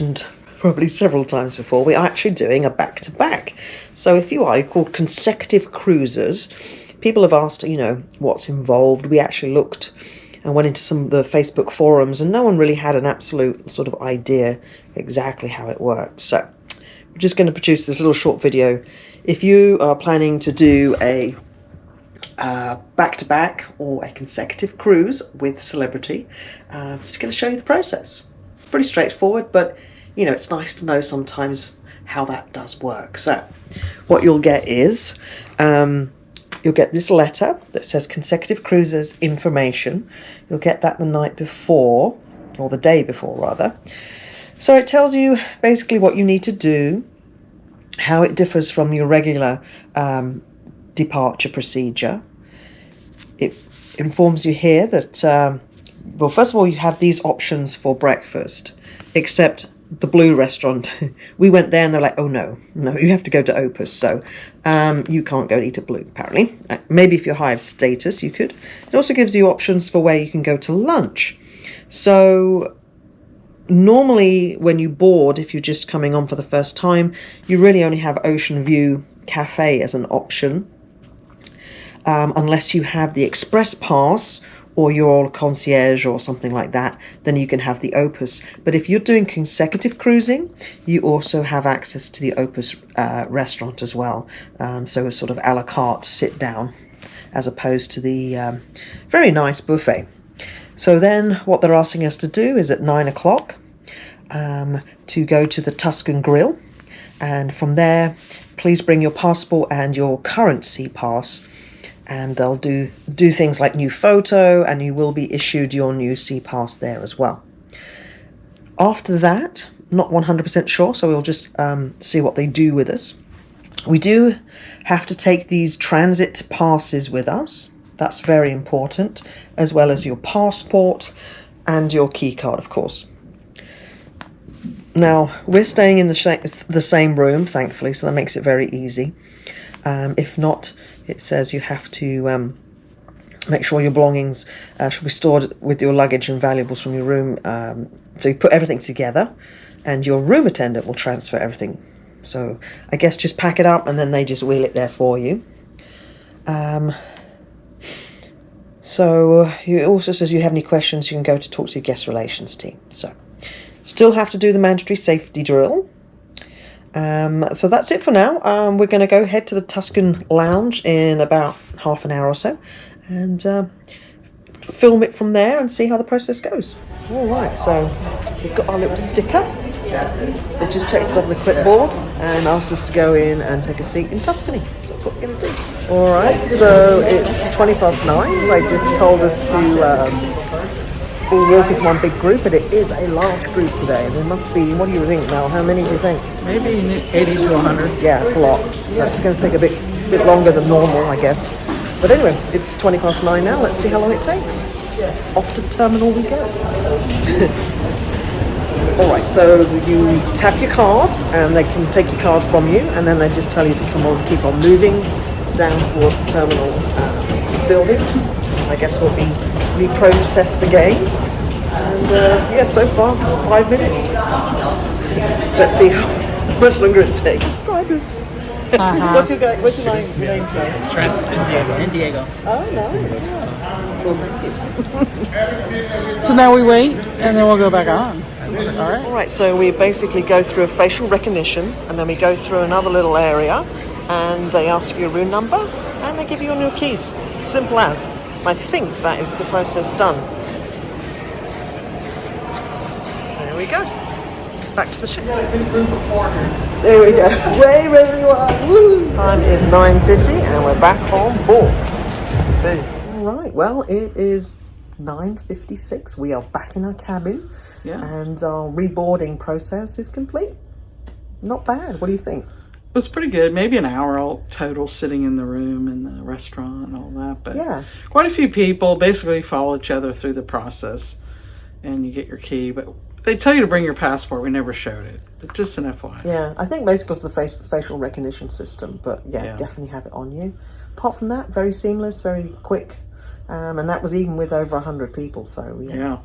mentioned probably several times before, we are actually doing a back-to-back. So if you are called consecutive cruises, people have asked, what's involved. We actually looked and went into some of the Facebook forums, and no one really had an absolute sort of idea exactly how it worked. So we're just going to produce this little short video. If you are planning to do a back-to-back or a consecutive cruise with celebrity, I'm just going to show you the process. It's pretty straightforward, but it's nice to know sometimes how that does work. So what you'll get is you'll get this letter that says consecutive cruises information. You'll get that the night before, or the day before rather. So it tells you basically what you need to do, how it differs from your regular departure procedure. It informs you here that, well, first of all, you have these options for breakfast, except the Blue restaurant. We went there and they're like, oh no, you have to go to Opus, so you can't go and eat at Blue, apparently. Maybe if you're high of status, you could. It also gives you options for where you can go to lunch. So normally when you board, if you're just coming on for the first time, you really only have Ocean View Cafe as an option. Unless you have the express pass or your concierge or something like that, then you can have the Opus. But if you're doing consecutive cruising, you also have access to the Opus restaurant as well. So sort of a la carte sit down, as opposed to the very nice buffet. So then what they're asking us to do is at 9 o'clock to go to the Tuscan Grill. And from there, please bring your passport and your current sea pass. And they'll do things like new photo, and you will be issued your new sea pass there as well. After that, not 100% sure, so we'll just see what they do with us. We do have to take these transit passes with us. That's very important, as well as your passport and your key card, of course. Now, we're staying in the same room, thankfully, so that makes it very easy. If not, it says you have to make sure your belongings should be stored with your luggage and valuables from your room. So you put everything together, and your room attendant will transfer everything. So I guess just pack it up, and then they just wheel it there for you. So it also says you have any questions, you can go to talk to your guest relations team. So still have to do the mandatory safety drill. So that's it for now. We're going to go head to the Tuscan Lounge in about half an hour or so, and film it from there and see how the process goes. All right, so we've got our little sticker. They just checked us off the clipboard and asked us to go in and take a seat in Tuscany. So that's what we're going to do. All right, so it's 9:20. They just told us to all walk as one big group, but it is a large group today. There must be, what do you think, Mel? How many do you think? Maybe 80 to 100. Yeah, it's a lot. So it's going to take a bit longer than normal, I guess. But anyway, it's 9:20 now. Let's see how long it takes. Off to the terminal we go. All right, so you tap your card, and they can take your card from you, and then they just tell you to keep on moving down towards the terminal building. I guess we'll be reprocessed again. And yeah, so far 5 minutes. Let's see how much longer it takes. What's your name today? Trent and Diego. Oh, nice. Well, thank you. So now we wait, and then we'll go back on. All right, so we basically go through a facial recognition, and then we go through another little area, and they ask for your room number, and they give you your new keys. Simple as. I think that is the process done. There we go. Back to the ship. There we go. Wave everyone. Woo! Time is 9:50 and we're back on board. Boom. All right. Well, it is 9:56. We are back in our cabin, and our reboarding process is complete. Not bad. What do you think? It was pretty good. Maybe an hour all total sitting in the room and the restaurant and all that. But yeah, quite a few people basically follow each other through the process, and you get your key. But they tell you to bring your passport. We never showed it, but just an FYI. Yeah, I think basically it's the facial recognition system, but yeah, definitely have it on you. Apart from that, very seamless, very quick, and that was even with over 100 people. So yeah.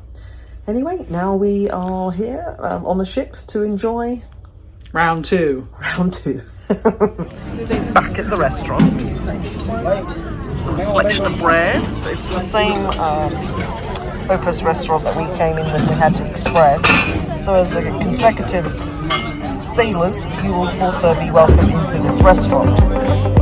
Anyway, now we are here on the ship to enjoy Round 2. round 2. Back at the restaurant. Some selection of breads. It's the same Opus restaurant that we came in when we had the Express. So as a consecutive sailors, you will also be welcome into this restaurant.